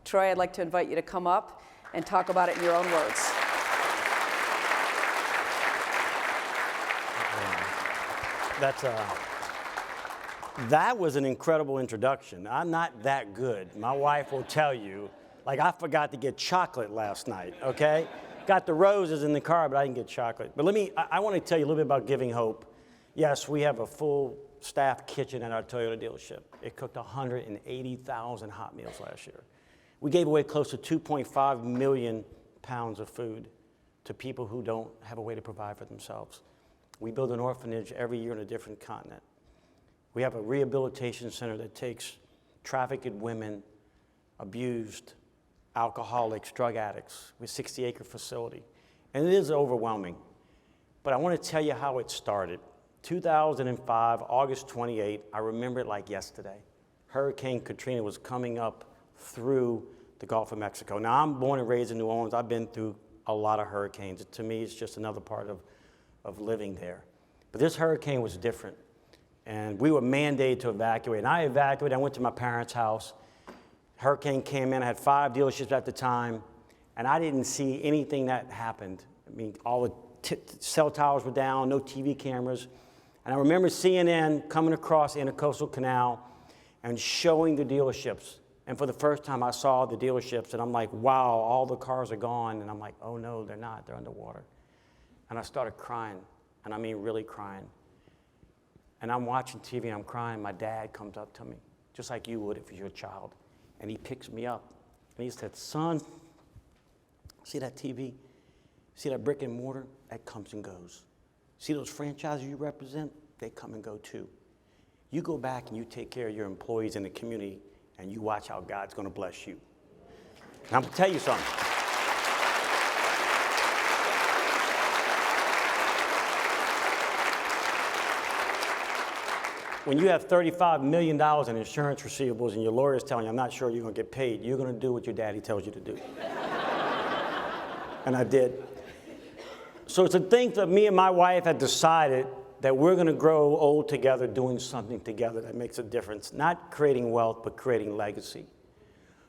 Troy, I'd like to invite you to come up and talk about it in your own words. That was an incredible introduction. I'm not that good. My wife will tell you, like I forgot to get chocolate last night, okay? Got the roses in the car, but I didn't get chocolate. But I want to tell you a little bit about Giving Hope. Yes, we have a full staff kitchen at our Toyota dealership. It cooked 180,000 hot meals last year. We gave away close to 2.5 million pounds of food to people who don't have a way to provide for themselves. We build an orphanage every year in a different continent. We have a rehabilitation center that takes trafficked women, abused, alcoholics, drug addicts, with a 60-acre facility. And it is overwhelming. But I want to tell you how it started. 2005, August 28, I remember it like yesterday. Hurricane Katrina was coming up through the Gulf of Mexico. Now, I'm born and raised in New Orleans. I've been through a lot of hurricanes. To me, it's just another part of living there. But this hurricane was different. And we were mandated to evacuate. And I evacuated. I went to my parents' house. Hurricane came in. I had 5 dealerships at the time. And I didn't see anything that happened. I mean, all the cell towers were down, no TV cameras. And I remember CNN coming across the Intercoastal Canal and showing the dealerships. And for the first time, I saw the dealerships, and I'm like, wow, all the cars are gone. And I'm like, oh, no, they're not. They're underwater. And I started crying, and I mean really crying. And I'm watching TV, and I'm crying. My dad comes up to me, just like you would if you're a child. And he picks me up, and he said, son, see that TV? See that brick and mortar? That comes and goes. See those franchises you represent? They come and go too. You go back and you take care of your employees in the community, and you watch how God's going to bless you. And I'm going to tell you something. When you have $35 million in insurance receivables and your lawyer's telling you, I'm not sure you're going to get paid, you're going to do what your daddy tells you to do. And I did. So to think that me and my wife had decided that we're going to grow old together doing something together that makes a difference, not creating wealth, but creating legacy.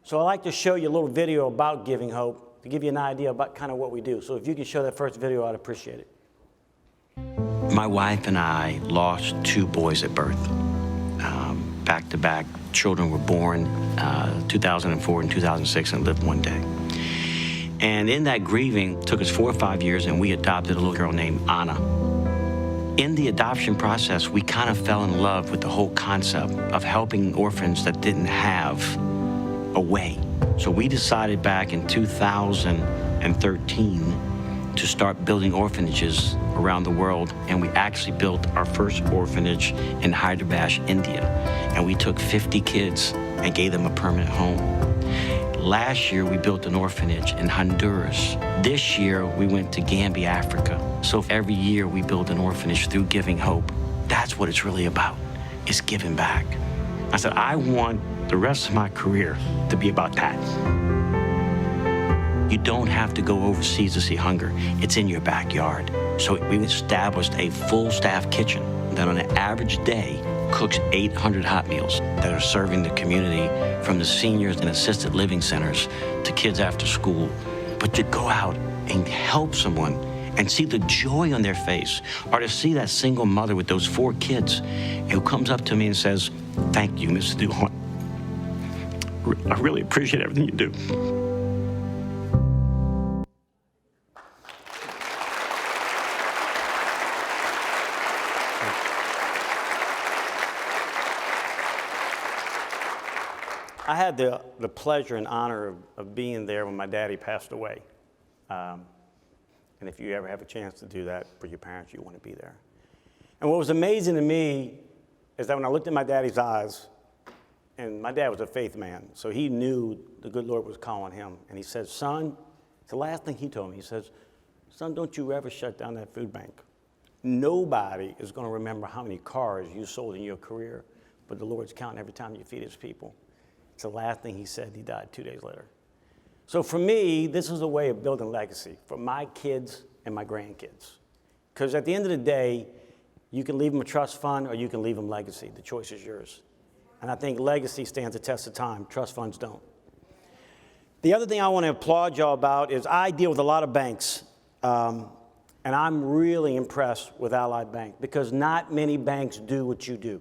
So I'd like to show you a little video about Giving Hope to give you an idea about kind of what we do. So if you could show that first video, I'd appreciate it. My wife and I lost 2 boys at birth. Back-to-back children were born 2004 and 2006 and lived one day. And in that grieving, it took us 4 or 5 years, and we adopted a little girl named Anna. In the adoption process, we kind of fell in love with the whole concept of helping orphans that didn't have a way. So we decided back in 2013 to start building orphanages around the world, and we actually built our first orphanage in Hyderabad, India. And we took 50 kids and gave them a permanent home. Last year, we built an orphanage in Honduras. This year, we went to Gambia, Africa. So every year, we build an orphanage through Giving Hope. That's what it's really about, is giving back. I said, I want the rest of my career to be about that. You don't have to go overseas to see hunger. It's in your backyard. So we established a full staff kitchen that on an average day cooks 800 hot meals that are serving the community, from the seniors and assisted living centers to kids after school. But to go out and help someone and see the joy on their face, or to see that single mother with those 4 kids who comes up to me and says, thank you, Mr. Duhon. I really appreciate everything you do. I had the pleasure and honor of being there when my daddy passed away. And if you ever have a chance to do that for your parents, you want to be there. And what was amazing to me is that when I looked in my daddy's eyes, and my dad was a faith man, so he knew the good Lord was calling him. And he said, son, it's the last thing he told me. He says, son, don't you ever shut down that food bank. Nobody is going to remember how many cars you sold in your career, but the Lord's counting every time you feed his people. It's the last thing he said. He died 2 days later. So for me, this is a way of building legacy for my kids and my grandkids. Because at the end of the day, you can leave them a trust fund or you can leave them legacy. The choice is yours. And I think legacy stands the test of time. Trust funds don't. The other thing I want to applaud y'all about is I deal with a lot of banks, and I'm really impressed with Ally Bank because not many banks do what you do.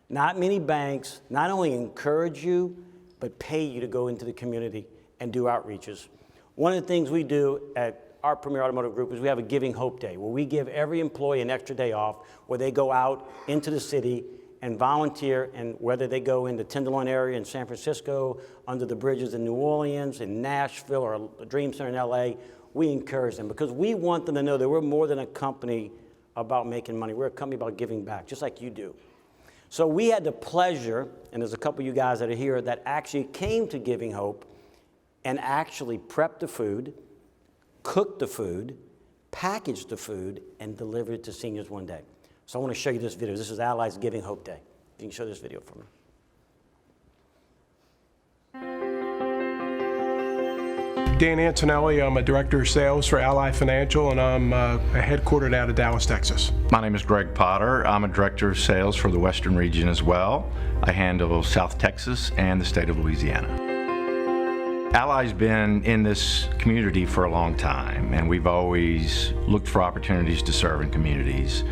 Not many banks not only encourage you, but pay you to go into the community and do outreaches. One of the things we do at our Premier Automotive Group is we have a Giving Hope Day where we give every employee an extra day off where they go out into the city and volunteer, and whether they go in the Tenderloin area in San Francisco, under the bridges in New Orleans, in Nashville, or the Dream Center in LA, we encourage them because we want them to know that we're more than a company about making money. We're a company about giving back, just like you do. So we had the pleasure, and there's a couple of you guys that are here that actually came to Giving Hope and actually prepped the food, cooked the food, packaged the food, and delivered it to seniors one day. So I want to show you this video. This is Ally's Giving Hope Day. If you can show this video for me. Dan Antonelli, I'm a director of sales for Ally Financial, and I'm headquartered out of Dallas, Texas. My name is Greg Potter. I'm a director of sales for the Western region as well. I handle South Texas and the state of Louisiana. Ally's been in this community for a long time, and we've always looked for opportunities to serve in communities.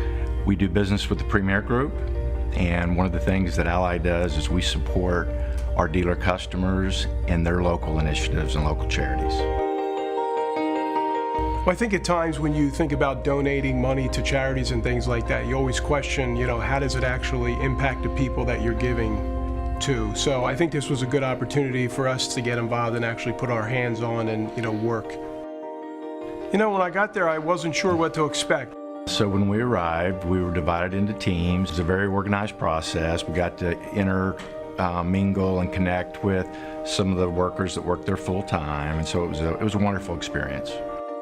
We do business with the Premier Group, and one of the things that Ally does is we support our dealer customers in their local initiatives and local charities. Well, I think at times when you think about donating money to charities and things like that, you always question, how does it actually impact the people that you're giving to? So I think this was a good opportunity for us to get involved and actually put our hands on and, work. When I got there, I wasn't sure what to expect. So when we arrived, we were divided into teams. It's a very organized process. We got to mingle and connect with some of the workers that work there full time, and so it was a wonderful experience.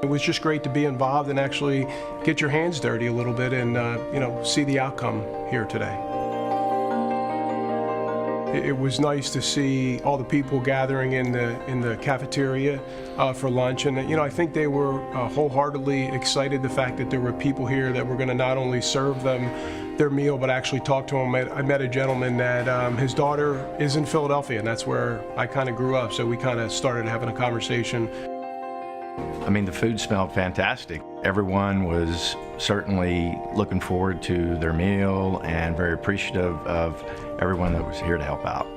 It was just great to be involved and actually get your hands dirty a little bit and see the outcome here today. It was nice to see all the people gathering in the cafeteria for lunch, and I think they were wholeheartedly excited the fact that there were people here that were going to not only serve them their meal but actually talk to them. I met a gentleman that his daughter is in Philadelphia, and that's where I kind of grew up, so we kind of started having a conversation. I mean, the food smelled fantastic. Everyone was certainly looking forward to their meal and very appreciative of everyone that was here to help out.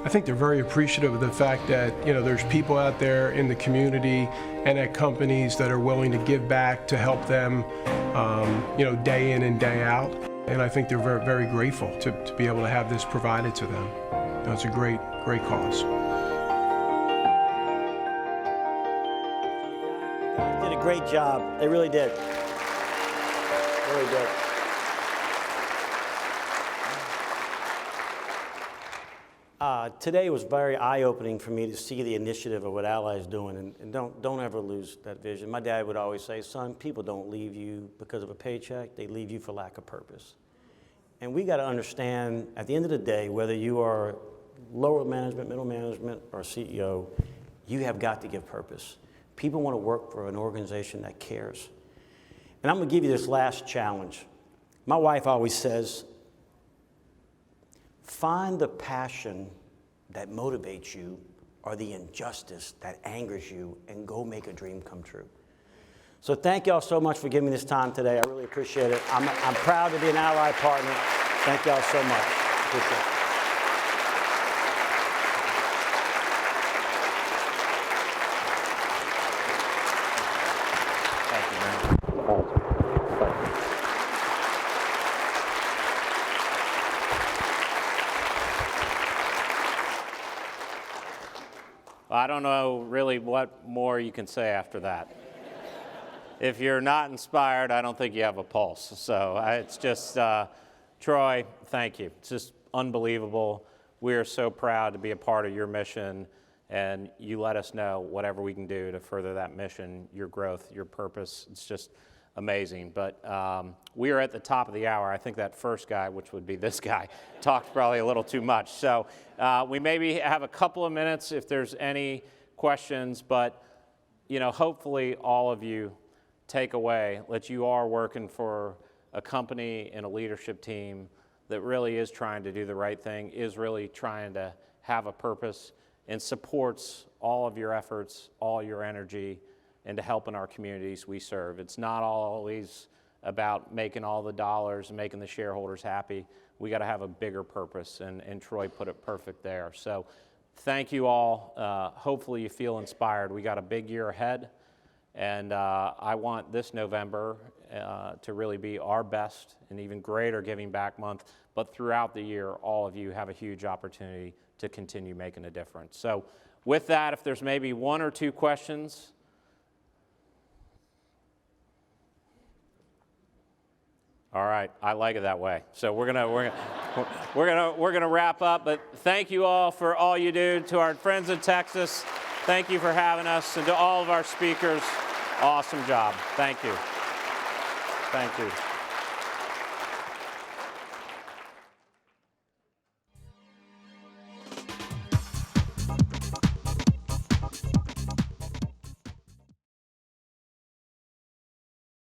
I think they're very appreciative of the fact that, there's people out there in the community and at companies that are willing to give back to help them, day in and day out. And I think they're very, very grateful to be able to have this provided to them. It's a great, great cause. Did a great job. They really did. Really did. Today was very eye-opening for me to see the initiative of what Ally is doing, and don't ever lose that vision. My dad would always say, son, people don't leave you because of a paycheck, they leave you for lack of purpose. And we got to understand, at the end of the day, whether you are lower management, middle management, or CEO, you have got to give purpose. People want to work for an organization that cares. And I'm going to give you this last challenge. My wife always says, find the passion that motivates you or the injustice that angers you and go make a dream come true. So thank y'all so much for giving me this time today. I really appreciate it. I'm proud to be an Ally partner. Thank y'all so much. Appreciate it. I don't know really what more you can say after that. If you're not inspired, I don't think you have a pulse. So it's just, Troy, thank you. It's just unbelievable. We are so proud to be a part of your mission, and you let us know whatever we can do to further that mission, your growth, your purpose. It's just amazing. But we are at the top of the hour. I think that first guy, which would be this guy, talked probably a little too much. So we maybe have a couple of minutes if there's any questions, but hopefully all of you take away that you are working for a company and a leadership team that really is trying to do the right thing, is really trying to have a purpose and supports all of your efforts, all your energy into helping our communities we serve. It's not always about making all the dollars and making the shareholders happy. We got to have a bigger purpose, and Troy put it perfect there. So thank you all. Hopefully you feel inspired. We got a big year ahead, and I want this November to really be our best and even greater giving back month. But throughout the year, all of you have a huge opportunity to continue making a difference. So with that, if there's maybe one or two questions. All right, I like it that way. So we're gonna wrap up. But thank you all for all you do. To our friends in Texas, thank you for having us, and to all of our speakers, awesome job. Thank you. Thank you.